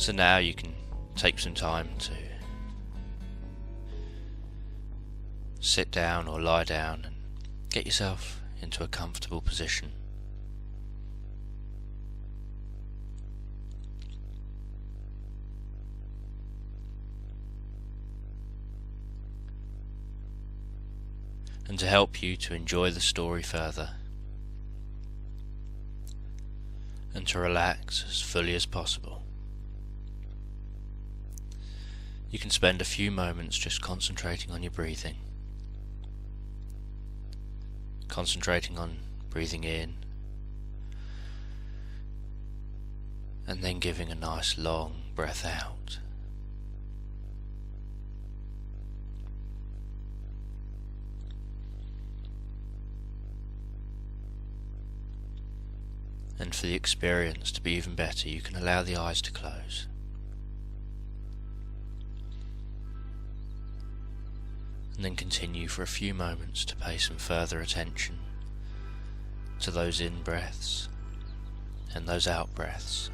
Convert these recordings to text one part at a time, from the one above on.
So now you can take some time to sit down or lie down and get yourself into a comfortable position. And to help you to enjoy the story further and to relax as fully as possible, you can spend a few moments just concentrating on your breathing. Concentrating on breathing in and then giving a nice long breath out. And for the experience to be even better, you can allow the eyes to close. And then continue for a few moments to pay some further attention to those in-breaths and those out-breaths.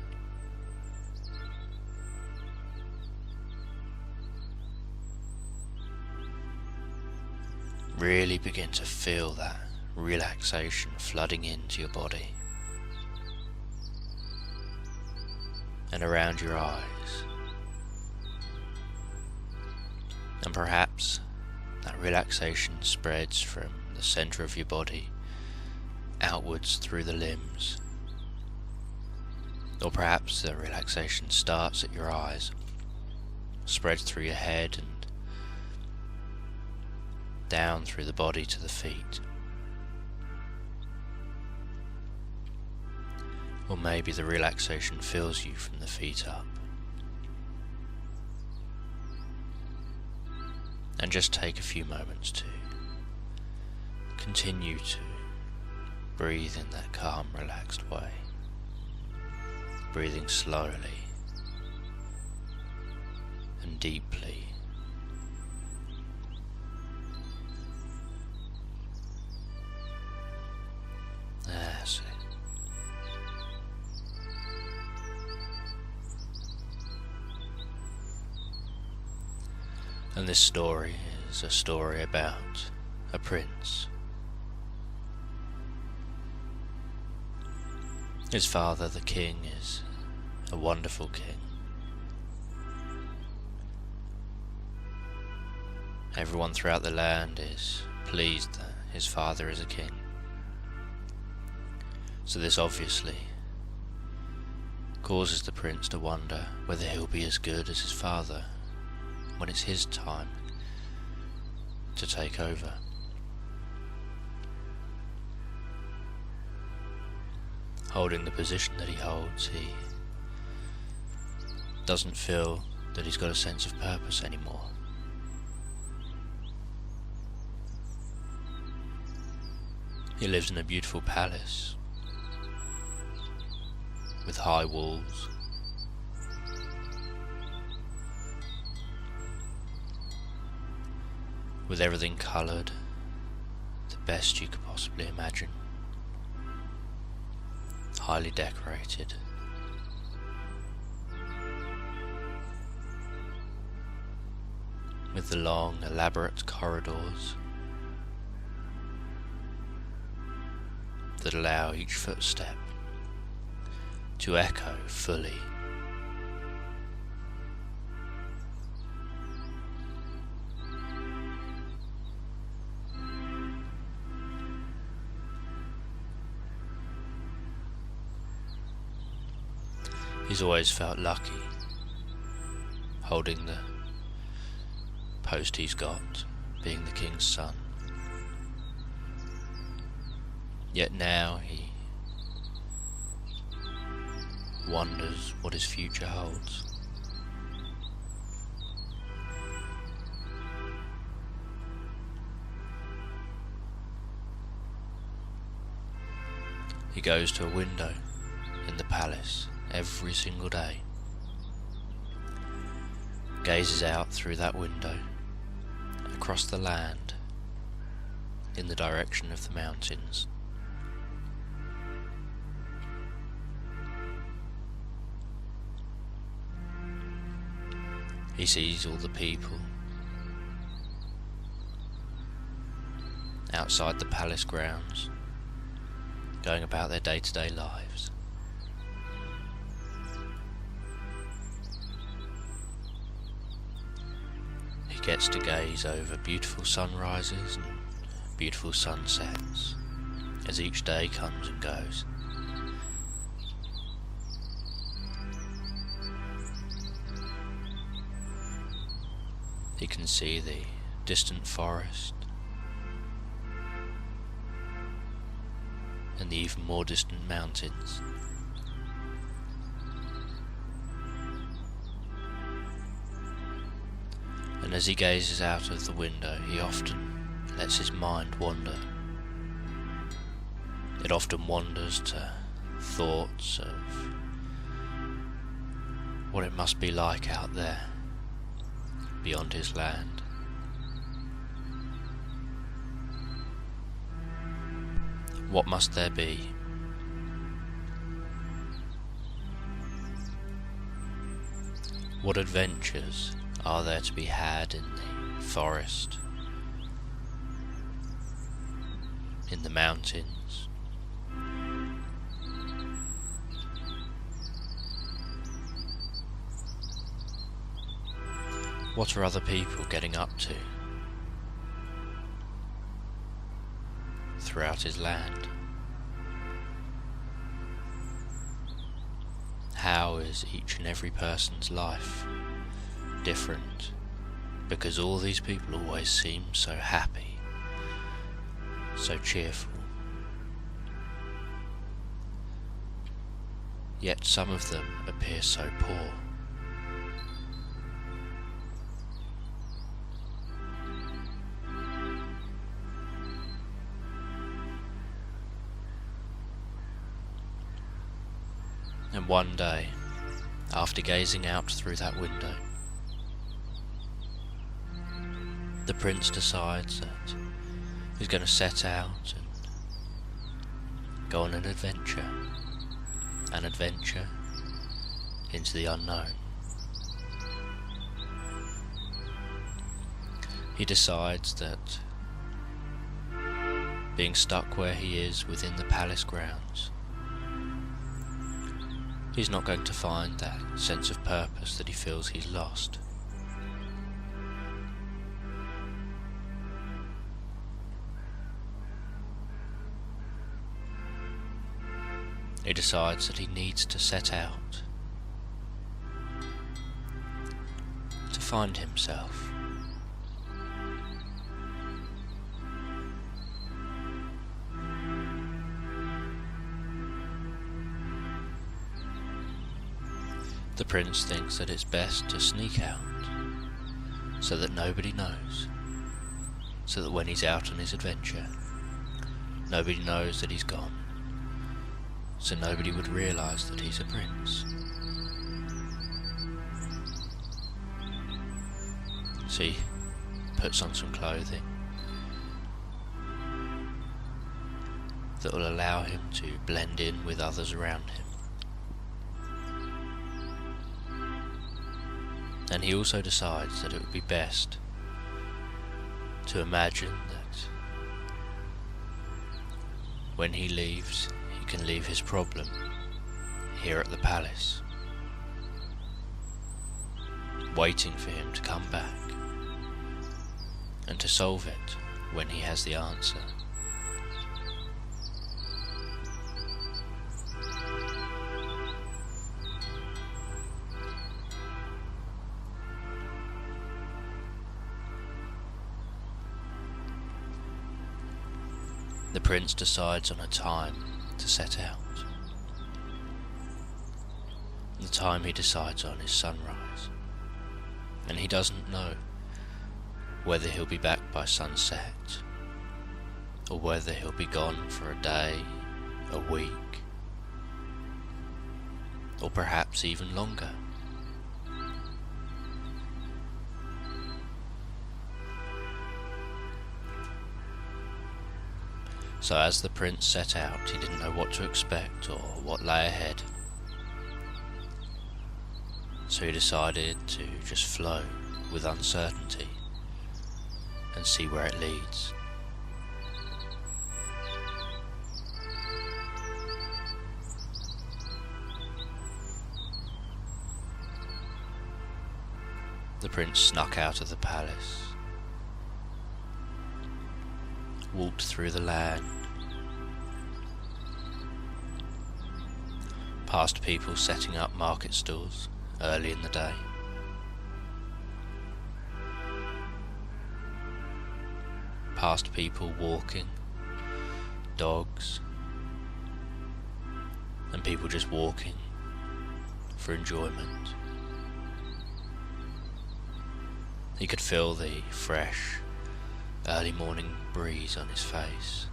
Really begin to feel that relaxation flooding into your body and around your eyes. And perhaps that relaxation spreads from the center of your body outwards through the limbs. Or perhaps the relaxation starts at your eyes, spreads through your head and down through the body to the feet. Or maybe the relaxation fills you from the feet up. And just take a few moments to continue to breathe in that calm, relaxed way. Breathing slowly and deeply. That's it. And this story is a story about a prince. His father, the king, is a wonderful king. Everyone throughout the land is pleased that his father is a king. So this obviously causes the prince to wonder whether he'll be as good as his father when it's his time to take over. Holding the position that he holds, he doesn't feel that he's got a sense of purpose anymore. He lives in a beautiful palace with high walls, with everything coloured the best you could possibly imagine, highly decorated. With the long, elaborate corridors that allow each footstep to echo fully. He's always felt lucky holding the post he's got, being the king's son. Yet now he wonders what his future holds. He goes to a window in the palace every single day, gazes out through that window across the land in the direction of the mountains. He sees all the people outside the palace grounds, going about their day-to-day lives. He gets to gaze over beautiful sunrises and beautiful sunsets as each day comes and goes. He can see the distant forest and the even more distant mountains. And as he gazes out of the window, he often lets his mind wander. It often wanders to thoughts of what it must be like out there, beyond his land. What must there be? What adventures are there to be had in the forest, in the mountains? What are other people getting up to throughout his land? How is each and every person's life different? Because all these people always seem so happy, so cheerful. Yet some of them appear so poor. And one day, after gazing out through that window, the prince decides that he's going to set out and go on an adventure into the unknown. He decides that being stuck where he is within the palace grounds, he's not going to find that sense of purpose that he feels he's lost. He decides that he needs to set out to find himself. The prince thinks that it's best to sneak out so that nobody knows, so that when he's out on his adventure, nobody knows that he's gone, so nobody would realise that he's a prince. So he puts on some clothing that will allow him to blend in with others around him. And he also decides that it would be best to imagine that when he leaves, he can leave his problem here at the palace, waiting for him to come back and to solve it when he has the answer. The prince decides on a time to set out. The time he decides on is sunrise, and he doesn't know whether he'll be back by sunset, or whether he'll be gone for a day, a week, or perhaps even longer. So as the prince set out, he didn't know what to expect or what lay ahead. So he decided to just flow with uncertainty and see where it leads. The prince snuck out of the palace, walked through the land, past people setting up market stalls early in the day, past people walking, dogs, and people just walking for enjoyment. He could feel the fresh, early morning breeze on his face.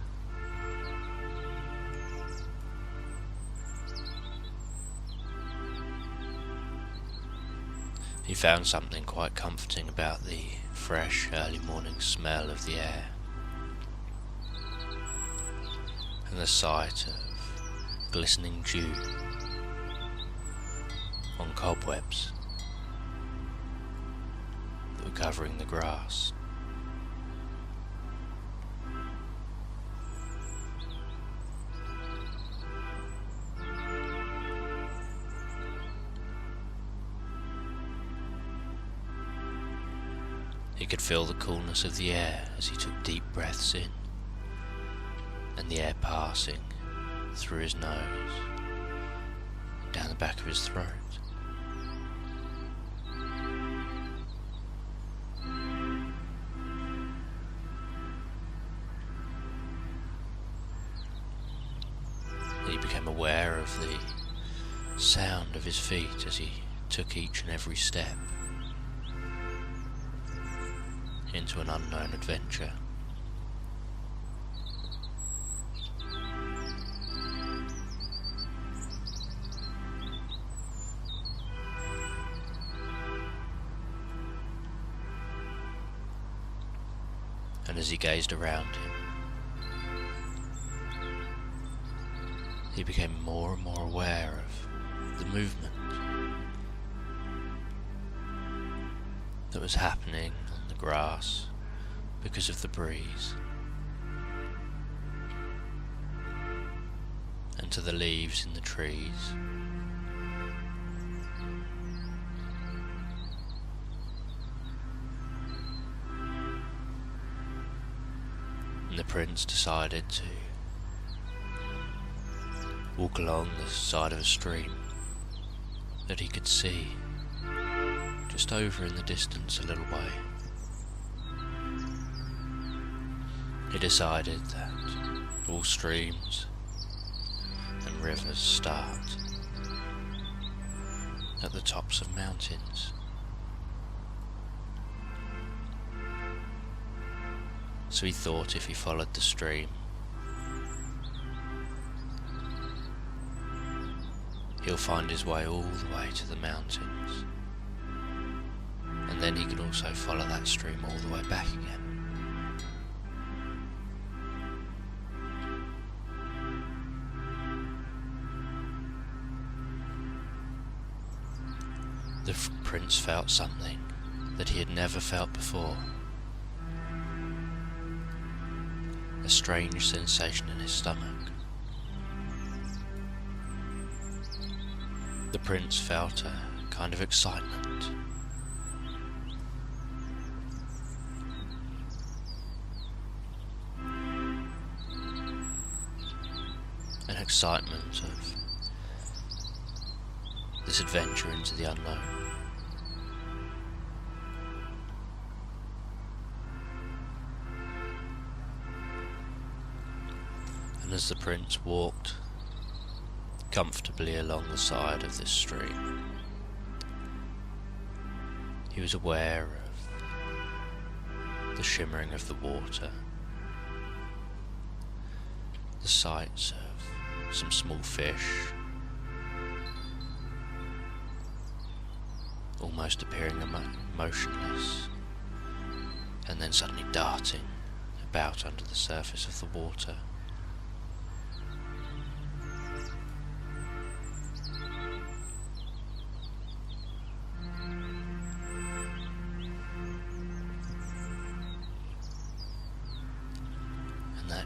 He found something quite comforting about the fresh, early morning smell of the air, and the sight of glistening dew on cobwebs that were covering the grass. He could feel the coolness of the air as he took deep breaths in, and the air passing through his nose, down the back of his throat. He became aware of the sound of his feet as he took each and every step into an unknown adventure. And as he gazed around him, he became more and more aware of the movement that was happening on the grass because of the breeze, and to the leaves in the trees. And the prince decided to walk along the side of a stream that he could see just over in the distance a little way. He decided that all streams and rivers start at the tops of mountains. So he thought if he followed the stream, he'll find his way all the way to the mountains, and then he could also follow that stream all the way back again. The prince felt something that he had never felt before. A strange sensation in his stomach. The prince felt a kind of excitement. An excitement of this adventure into the unknown. And as the prince walked comfortably along the side of this stream, he was aware of the shimmering of the water, the sights of some small fish almost appearing motionless, and then suddenly darting about under the surface of the water.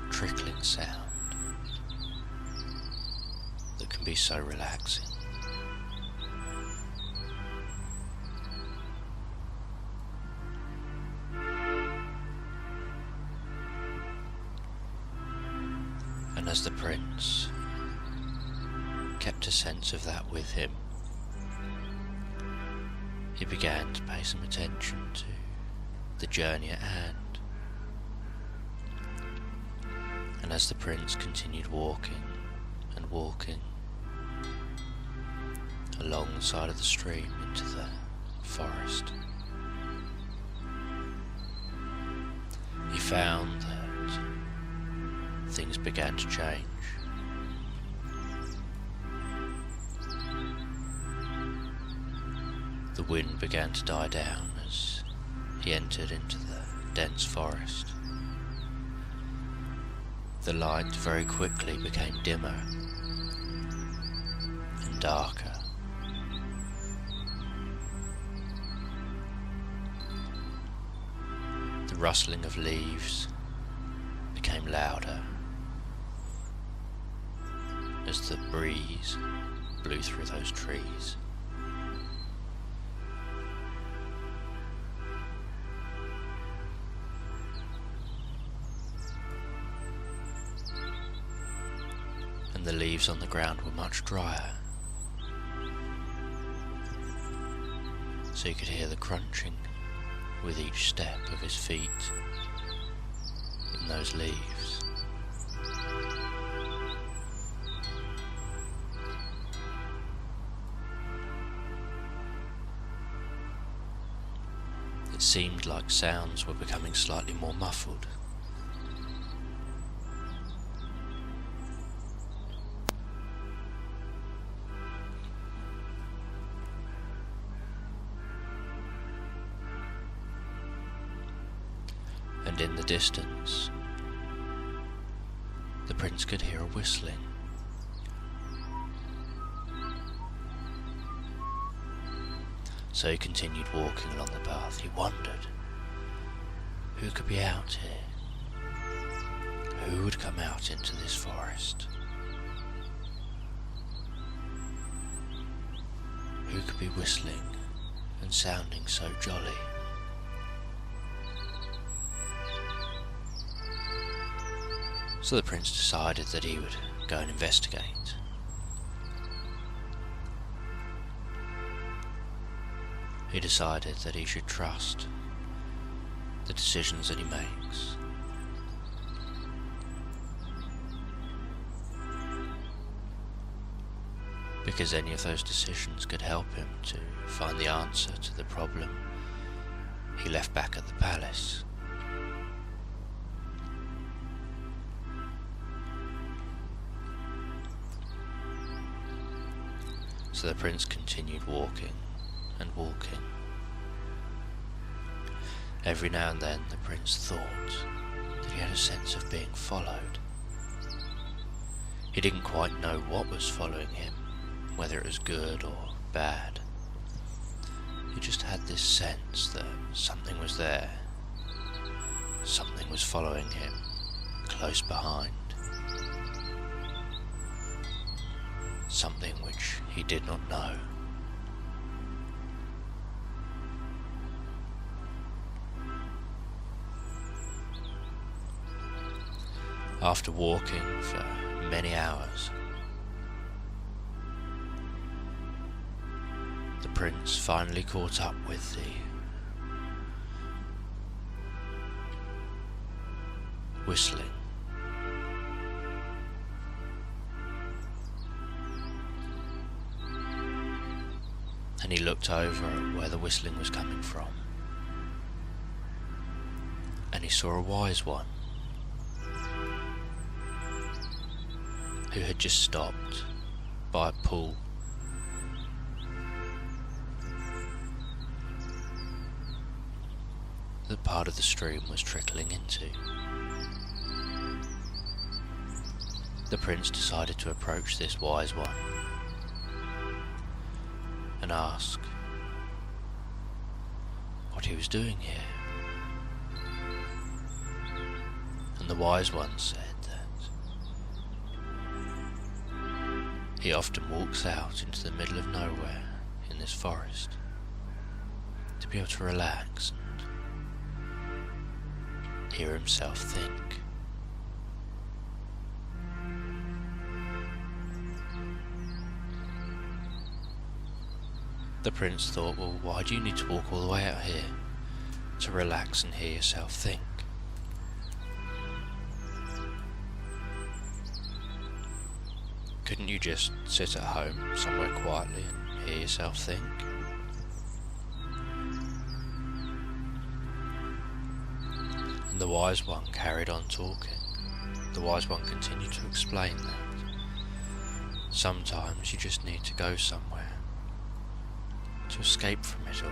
trickling sound that can be so relaxing. And as the prince kept a sense of that with him, he began to pay some attention to the journey at hand. And as the prince continued walking and walking along the side of the stream into the forest, he found that things began to change. The wind began to die down as he entered into the dense forest. The light very quickly became dimmer and darker. The rustling of leaves became louder as the breeze blew through those trees. And the leaves on the ground were much drier, so you could hear the crunching with each step of his feet in those leaves. It seemed like sounds were becoming slightly more muffled. And in the distance, the prince could hear a whistling. So he continued walking along the path. He wondered, who could be out here? Who would come out into this forest? Who could be whistling and sounding so jolly? So the prince decided that he would go and investigate. He decided that he should trust the decisions that he makes. Because any of those decisions could help him to find the answer to the problem he left back at the palace. So the prince continued walking and walking. Every now and then the prince thought that he had a sense of being followed. He didn't quite know what was following him, whether it was good or bad. He just had this sense that something was there, something was following him, close behind. Something which he did not know. After walking for many hours, the prince finally caught up with the whistling. And he looked over at where the whistling was coming from, and he saw a wise one who had just stopped by a pool. That part of the stream was trickling into. The prince decided to approach this wise one and ask what he was doing here. And the wise one said He often walks out into the middle of nowhere in this forest to be able to relax and hear himself think. The prince thought, well, why do you need to walk all the way out here to relax and hear yourself think? Couldn't you just sit at home somewhere quietly and hear yourself think? And the wise one carried on talking. The wise one continued to explain that sometimes you just need to go somewhere to escape from it all.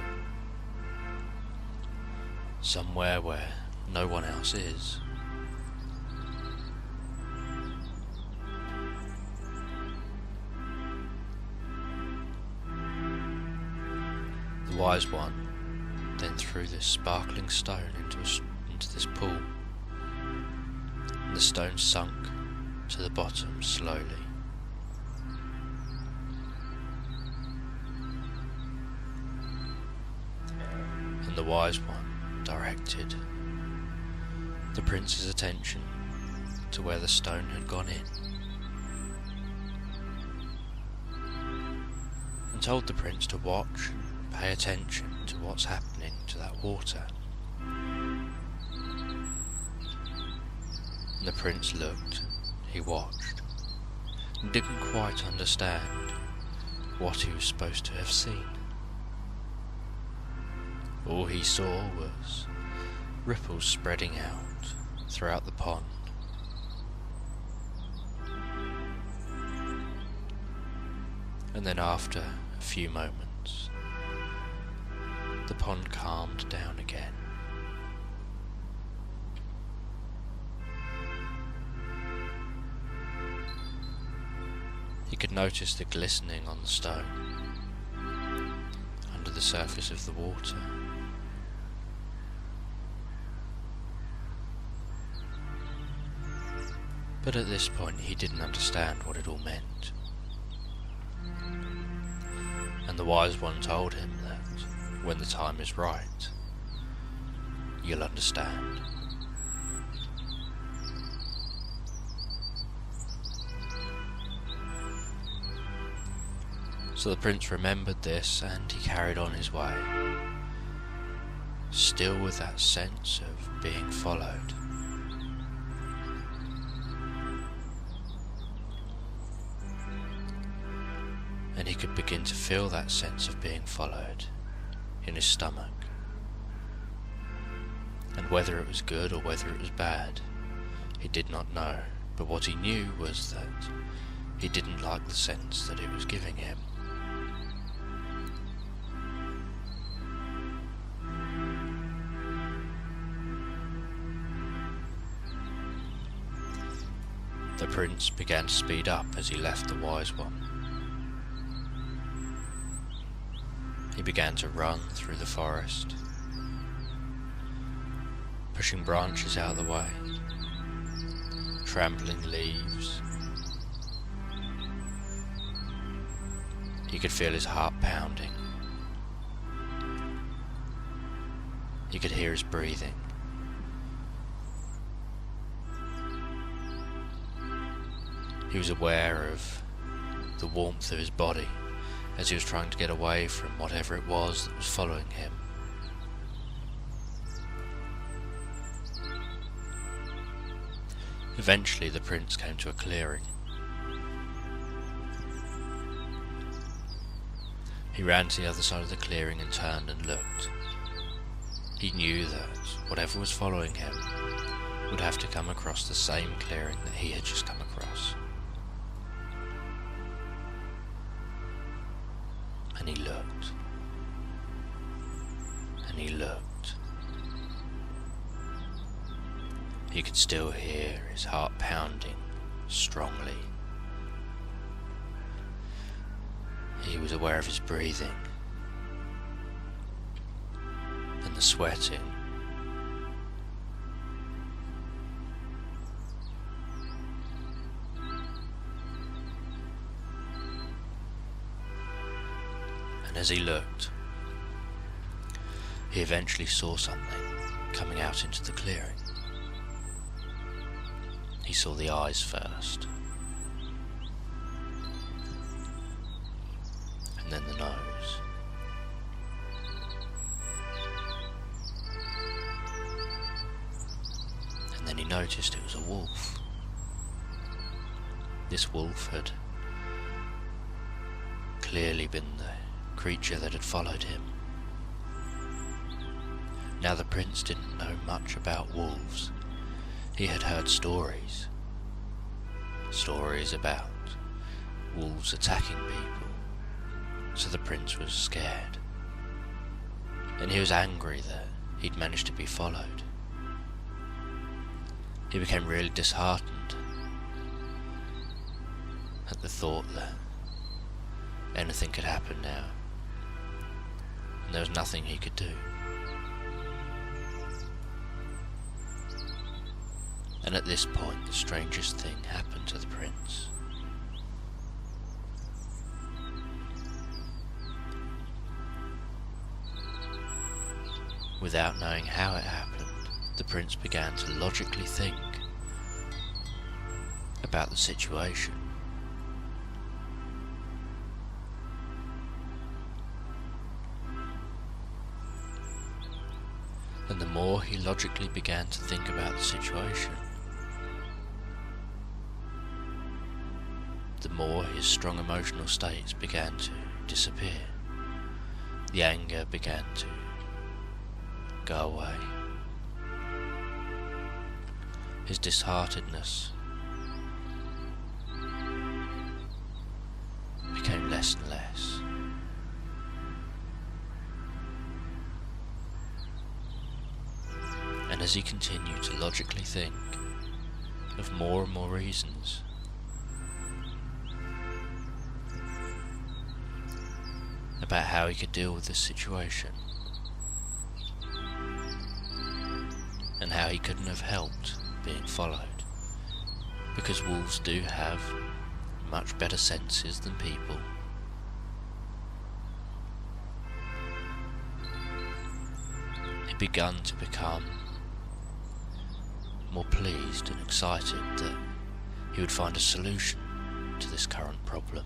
Somewhere where no one else is. The wise one then threw this sparkling stone into this pool, and the stone sunk to the bottom slowly. And the wise one directed the prince's attention to where the stone had gone in, and told the prince to watch and pay attention to what's happening to that water. And the prince looked, he watched, and didn't quite understand what he was supposed to have seen. All he saw was ripples spreading out throughout the pond. And then after a few moments, the pond calmed down again. He could notice the glistening on the stone under the surface of the water. But at this point he didn't understand what it all meant. And the wise one told him that when the time is right, you'll understand. So the prince remembered this and he carried on his way, still with that sense of being followed. And he could begin to feel that sense of being followed in his stomach. And whether it was good or whether it was bad, he did not know. But what he knew was that he didn't like the sense that it was giving him. The prince began to speed up as he left the wise one. He began to run through the forest, pushing branches out of the way, trampling leaves. He could feel his heart pounding. He could hear his breathing. He was aware of the warmth of his body as he was trying to get away from whatever it was that was following him. Eventually the prince came to a clearing. He ran to the other side of the clearing and turned and looked. He knew that whatever was following him would have to come across the same clearing that he had just come across. And he looked. And he looked. He could still hear his heart pounding strongly. He was aware of his breathing and the sweating. And as he looked, he eventually saw something coming out into the clearing. He saw the eyes first, and then the nose, and then he noticed it was a wolf. This wolf had clearly been the creature that had followed him. Now the prince didn't know much about wolves. He had heard stories about wolves attacking people, so the prince was scared, and he was angry that he'd managed to be followed. He became really disheartened at the thought that anything could happen now, and there was nothing he could do. And at this point, the strangest thing happened to the prince. Without knowing how it happened, the prince began to logically think about the situation. And the more he logically began to think about the situation, the more his strong emotional states began to disappear. The anger began to go away. His disheartedness became less and less. And as he continued to logically think of more and more reasons about how he could deal with this situation, and how he couldn't have helped being followed, because wolves do have much better senses than people. He began to become more pleased and excited that he would find a solution to this current problem.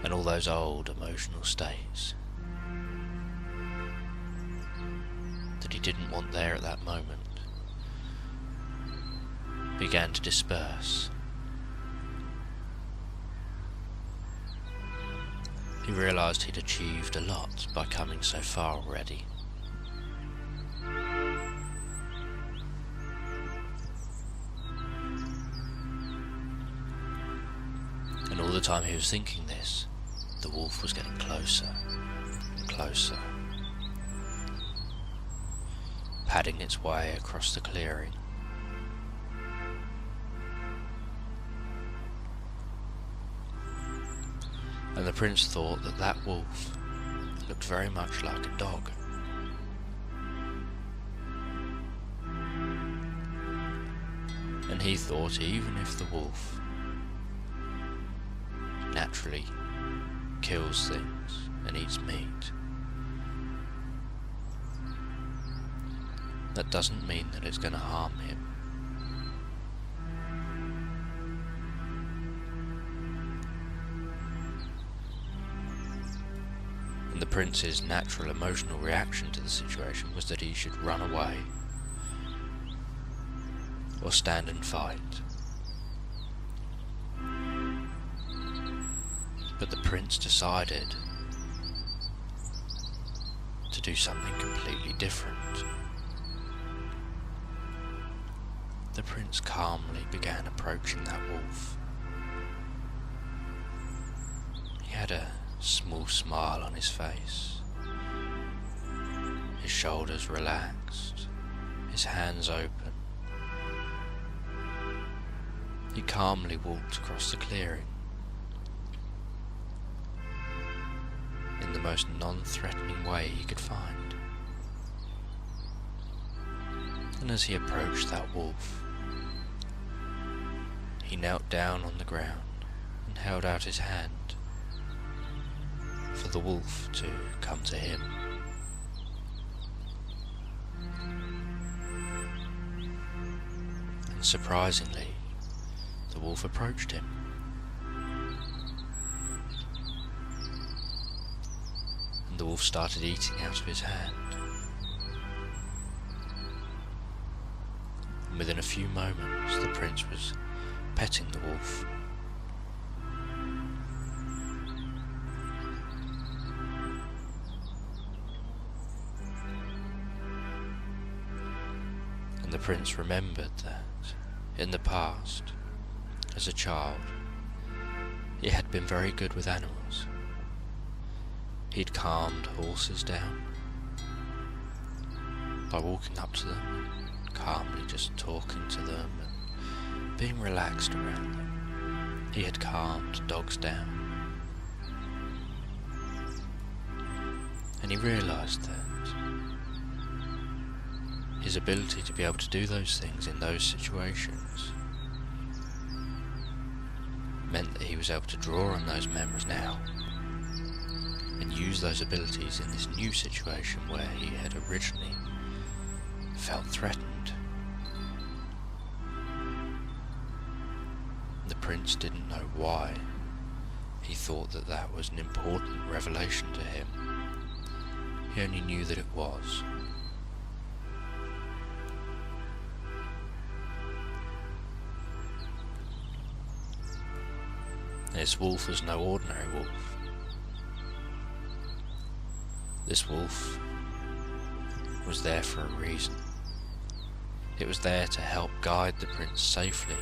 And all those old emotional states that he didn't want there at that moment began to disperse. He realised he'd achieved a lot by coming so far already. And all the time he was thinking this, the wolf was getting closer and closer, padding its way across the clearing. And the prince thought that that wolf looked very much like a dog. And he thought even if the wolf naturally kills things and eats meat, that doesn't mean that it's going to harm him. And the prince's natural emotional reaction to the situation was that he should run away or stand and fight. But the prince decided to do something completely different. The prince calmly began approaching that wolf. He had a small smile on his face, his shoulders relaxed, his hands open. He calmly walked across the clearing in the most non-threatening way he could find. And as he approached that wolf, he knelt down on the ground and held out his hand for the wolf to come to him. And surprisingly, the wolf approached him. And the wolf started eating out of his hand. And within a few moments, the prince was petting the wolf. And the prince remembered that, in the past, as a child, he had been very good with animals. He'd calmed horses down by walking up to them, calmly just talking to them and being relaxed around them. He had calmed dogs down. And he realised that his ability to be able to do those things in those situations meant that he was able to draw on those memories now and use those abilities in this new situation where he had originally felt threatened. The prince didn't know why he thought that that was an important revelation to him. He only knew that it was. This wolf was no ordinary wolf. This wolf was there for a reason. It was there to help guide the prince safely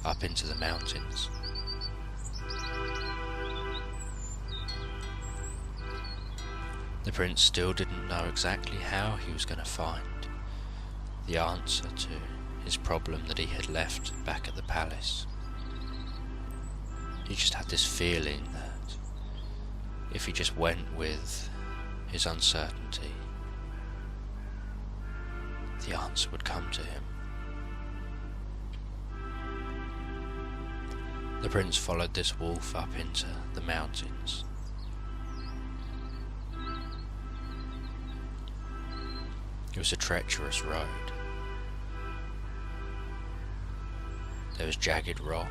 up into the mountains. The prince still didn't know exactly how he was going to find the answer to his problem that he had left back at the palace. He just had this feeling that if he just went with his uncertainty, the answer would come to him. The prince followed this wolf up into the mountains. It was a treacherous road. There was jagged rocks,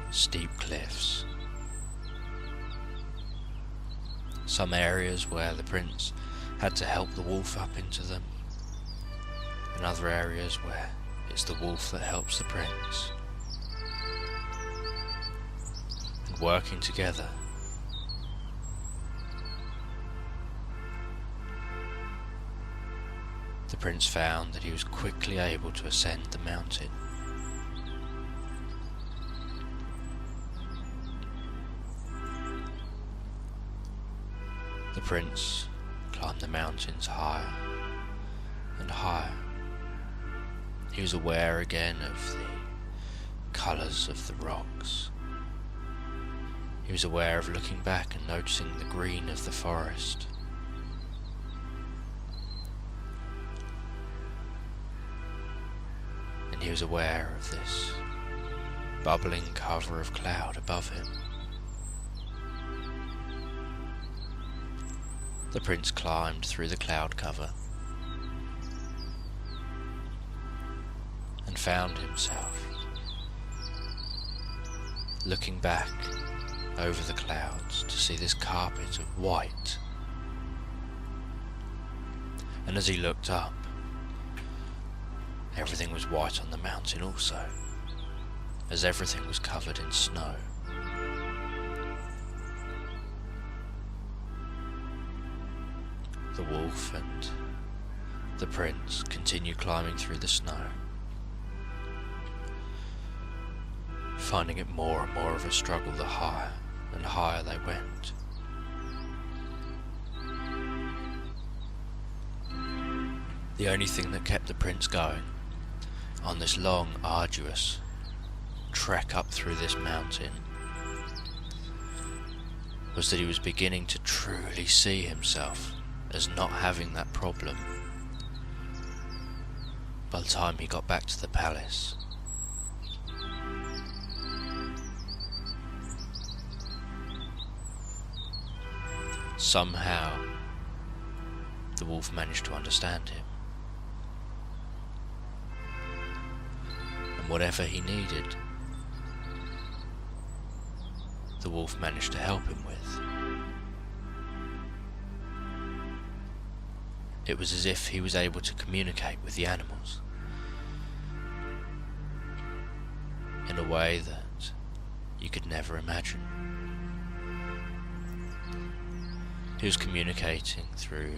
steep cliffs, some areas where the prince had to help the wolf up into them, and other areas where it's the wolf that helps the prince. And working together, the prince found that he was quickly able to ascend the mountain. The prince climbed the mountains higher and higher. He was aware again of the colours of the rocks. He was aware of looking back and noticing the green of the forest. And he was aware of this bubbling cover of cloud above him. The prince climbed through the cloud cover and found himself looking back over the clouds to see this carpet of white. And as he looked up, everything was white on the mountain also, as everything was covered in snow. The wolf and the prince continued climbing through the snow, finding it more and more of a struggle the higher and higher they went. The only thing that kept the prince going on this long, arduous trek up through this mountain was that he was beginning to truly see himself as not having that problem by the time he got back to the palace. somehow the wolf managed to understand him. And whatever he needed, the wolf managed to help him with. It was as if he was able to communicate with the animals in a way that you could never imagine. He was communicating through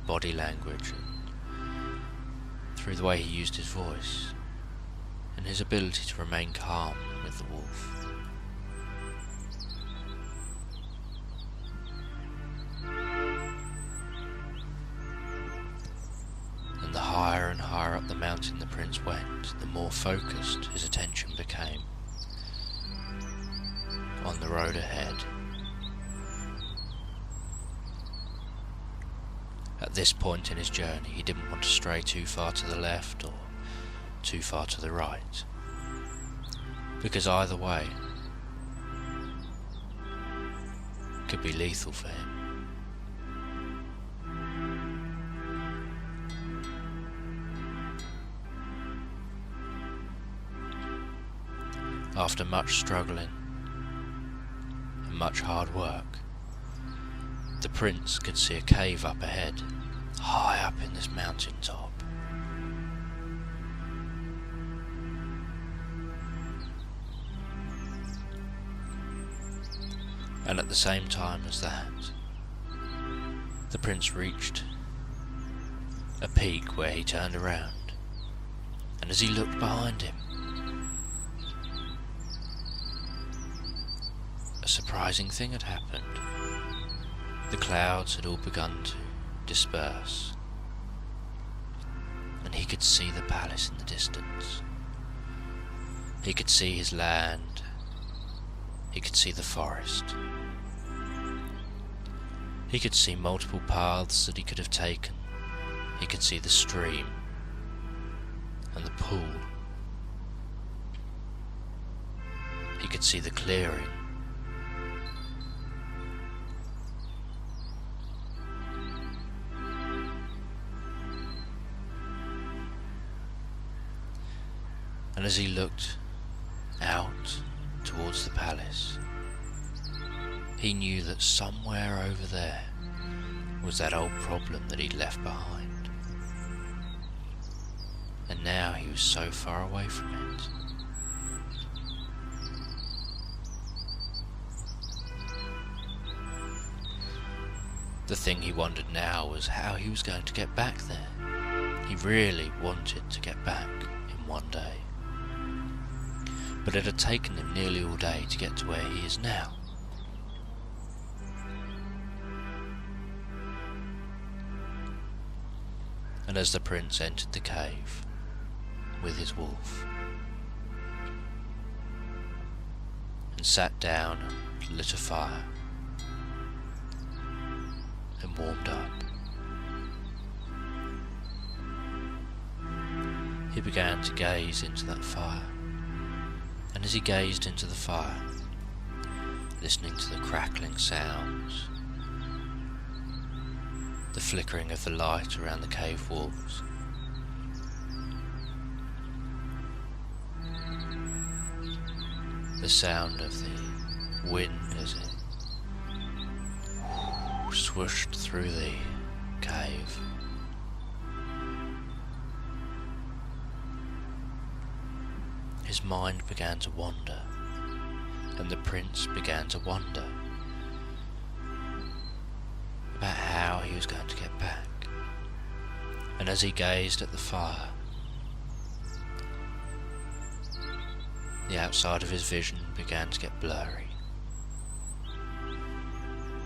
body language and through the way he used his voice and his ability to remain calm with the wolf. And the higher and higher up the mountain the prince went, the more focused his attention became on the road ahead. At this point in his journey, he didn't want to stray too far to the left or too far to the right, because either way could be lethal for him. After much struggling and much hard work, the prince could see a cave up ahead, high up in this mountain top. And at the same time as that, the prince reached a peak where he turned around, and as he looked behind him, a surprising thing had happened. The clouds had all begun to disperse, and he could see the palace in the distance. He could see his land, he could see the forest. He could see multiple paths that he could have taken. He could see the stream and the pool. He could see the clearing. And as he looked out towards the palace, he knew that somewhere over there was that old problem that he'd left behind. And now he was so far away from it. The thing he wondered now was how he was going to get back there. He really wanted to get back in one day. But it had taken him nearly all day to get to where he is now. And as the prince entered the cave with his wolf and sat down and lit a fire and warmed up, he began to gaze into that fire. And as he gazed into the fire, listening to the crackling sounds, the flickering of the light around the cave walls, the sound of the wind as it swooshed through the cave, his mind began to wander, and the prince began to wonder about how he was going to get back. And as he gazed at the fire, the outside of his vision began to get blurry,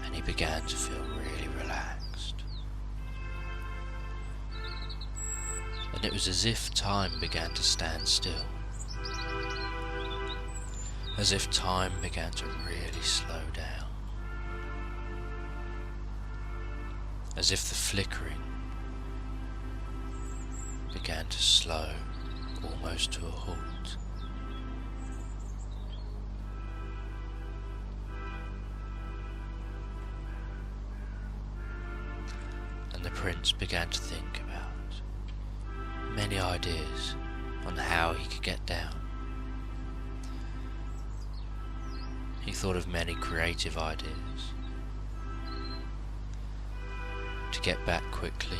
and he began to feel really relaxed. And it was as if time began to stand still, as if time began to really slow down, as if the flickering began to slow almost to a halt. prince began to think about many ideas on how he could get down. He thought of many creative ideas to get back quickly.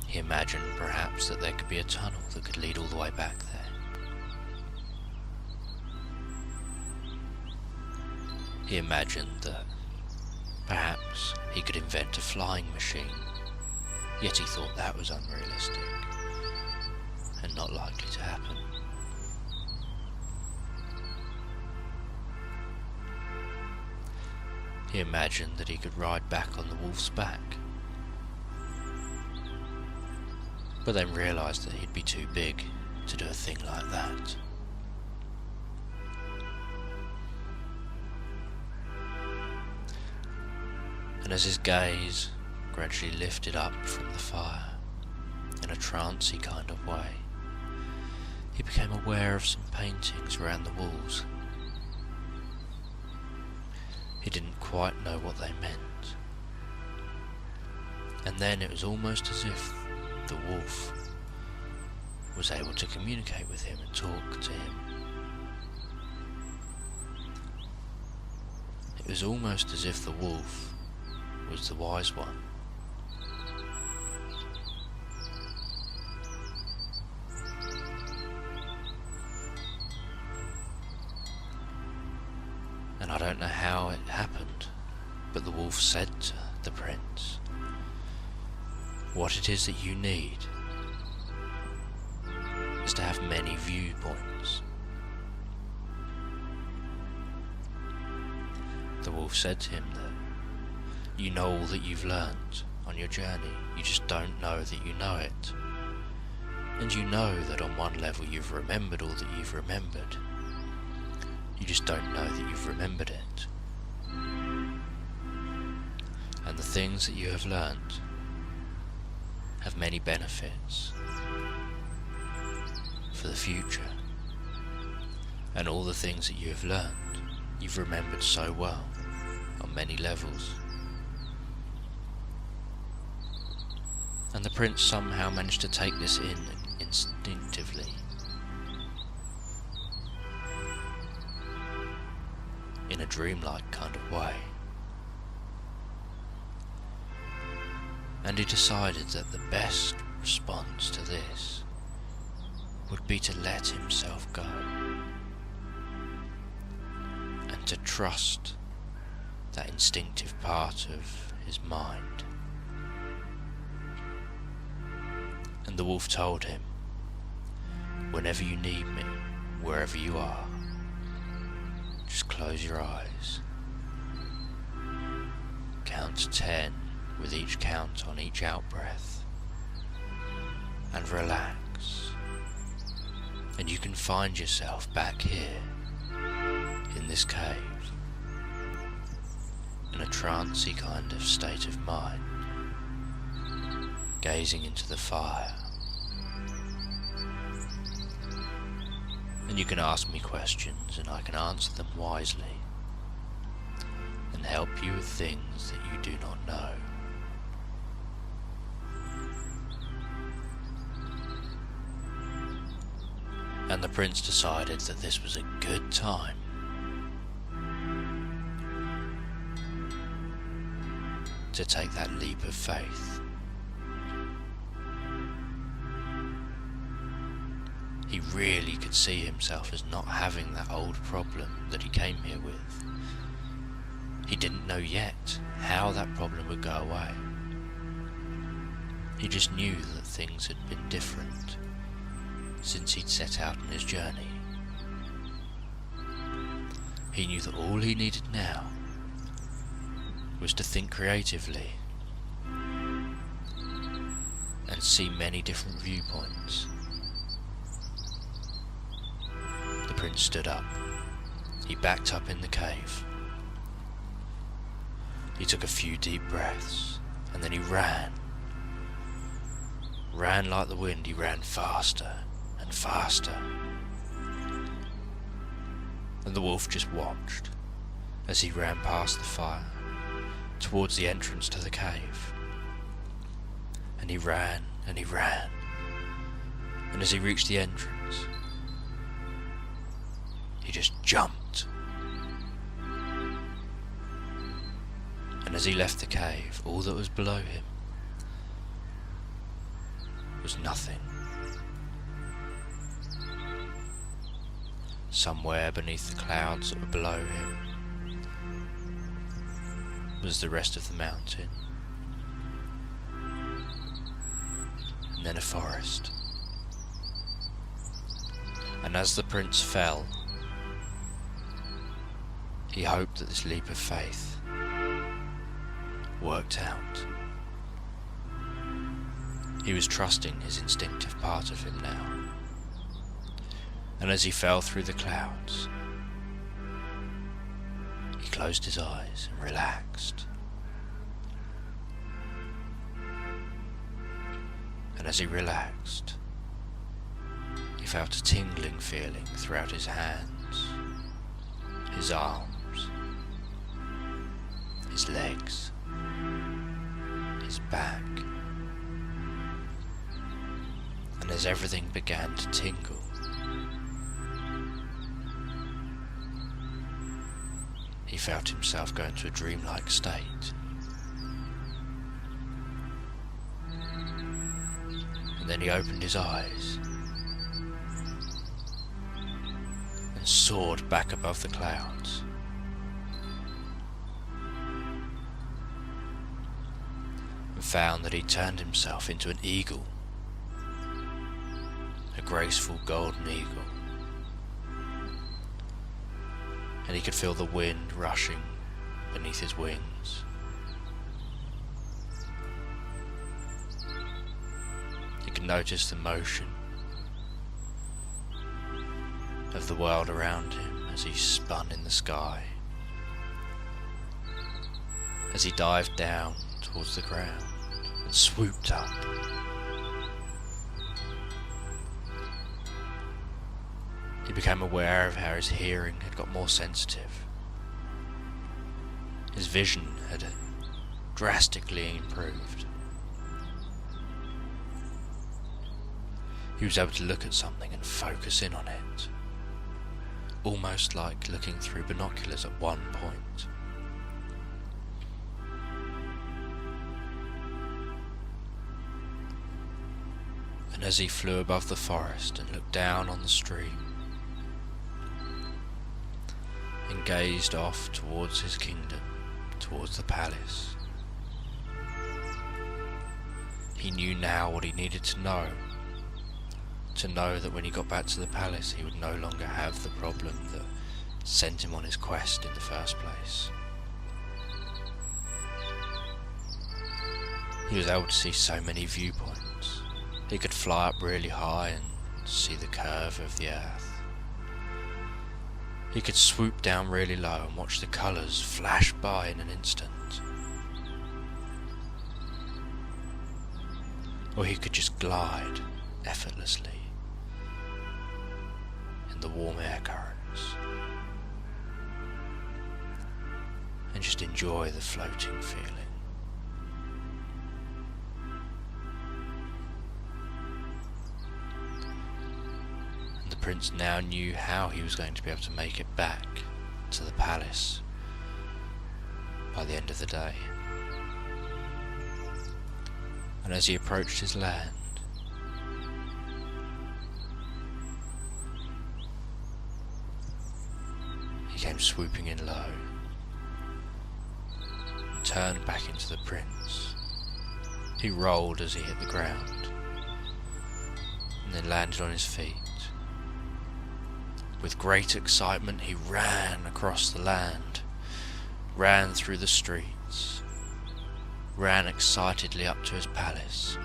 He imagined perhaps that there could be a tunnel that could lead all the way back there. He imagined that perhaps he could invent a flying machine, yet he thought that was unrealistic and not likely to happen. He imagined that he could ride back on the wolf's back, but then realised that he'd be too big to do a thing like that. And as his gaze gradually lifted up from the fire in a trancey kind of way, he became aware of some paintings around the walls. He didn't quite know what they meant. And then it was almost as if the wolf was able to communicate with him and talk to him. It was almost as if the wolf was the wise one. And I don't know how it happened, but the wolf said to the prince, "What it is that you need is to have many viewpoints." The wolf said to him that you know all that you've learnt on your journey, you just don't know that you know it. And you know that on one level you've remembered all that you've remembered. You just don't know that you've remembered it. And the things that you have learnt have many benefits for the future. And all the things that you have learnt, you've remembered so well on many levels. And the prince somehow managed to take this in instinctively, in a dreamlike kind of way. And he decided that the best response to this would be to let himself go and to trust that instinctive part of his mind. And the wolf told him, "Whenever you need me, wherever you are, just close your eyes. Count to 10 with each count on each out-breath, and relax. And you can find yourself back here, in this cave, in a trancey kind of state of mind, gazing into the fire. And you can ask me questions and I can answer them wisely and help you with things that you do not know." And the prince decided that this was a good time to take that leap of faith. He really could see himself as not having that old problem that he came here with. He didn't know yet how that problem would go away. He just knew that things had been different since he'd set out on his journey. He knew that all he needed now was to think creatively and see many different viewpoints. The prince stood up. He backed up in the cave. He took a few deep breaths and then he ran. Ran like the wind. He ran faster and faster. And the wolf just watched as he ran past the fire towards the entrance to the cave. And he ran and he ran. And as he reached the entrance, he just jumped. And as he left the cave, all that was below him was nothing. Somewhere beneath the clouds that were below him was the rest of the mountain, and then a forest. And as the prince fell, he hoped that this leap of faith worked out. He was trusting his instinctive part of him now. And as he fell through the clouds, he closed his eyes and relaxed. And as he relaxed, he felt a tingling feeling throughout his hands, his arms, his legs, his back. And as everything began to tingle, he felt himself go into a dreamlike state. And then he opened his eyes and soared back above the clouds. And found that he turned himself into an eagle, a graceful golden eagle. And he could feel the wind rushing beneath his wings. He could notice the motion of the world around him as he spun in the sky, as he dived down towards the ground and swooped up. He became aware of how his hearing had got more sensitive. His vision had drastically improved. He was able to look at something and focus in on it, almost like looking through binoculars at one point. And as he flew above the forest and looked down on the stream, and gazed off towards his kingdom, towards the palace, he knew now what he needed to know that when he got back to the palace he would no longer have the problem that sent him on his quest in the first place. He was able to see so many viewpoints. He could fly up really high and see the curve of the earth. He could swoop down really low and watch the colours flash by in an instant. Or he could just glide effortlessly in the warm air currents and just enjoy the floating feeling. The prince now knew how he was going to be able to make it back to the palace by the end of the day. And as he approached his land, he came swooping in low and turned back into the prince. He rolled as he hit the ground and then landed on his feet. With great excitement he ran across the land, ran through the streets, ran excitedly up to his palace,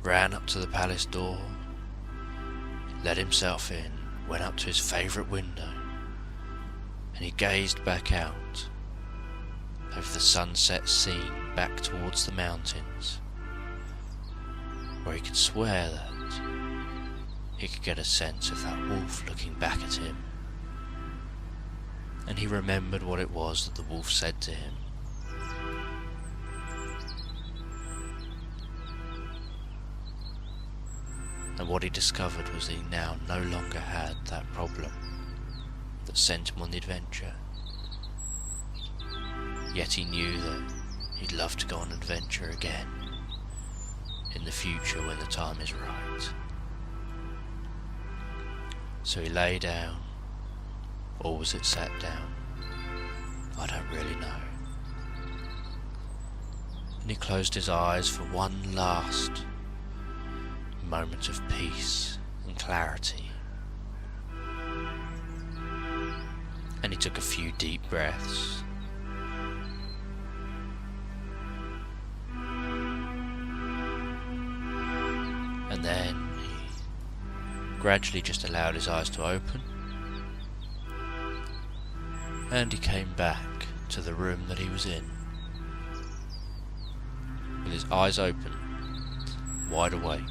ran up to the palace door, let himself in, went up to his favourite window, and he gazed back out over the sunset scene back towards the mountains, where he could swear that he could get a sense of that wolf looking back at him. and he remembered what it was that the wolf said to him. And what he discovered was that he now no longer had that problem that sent him on the adventure. Yet he knew that he'd love to go on an adventure again in the future when the time is right. So he lay down, or was it sat down? I don't really know. And he closed his eyes for one last moment of peace and clarity. And he took a few deep breaths. And then he gradually just allowed his eyes to open. And he came back to the room that he was in, with his eyes open, wide awake.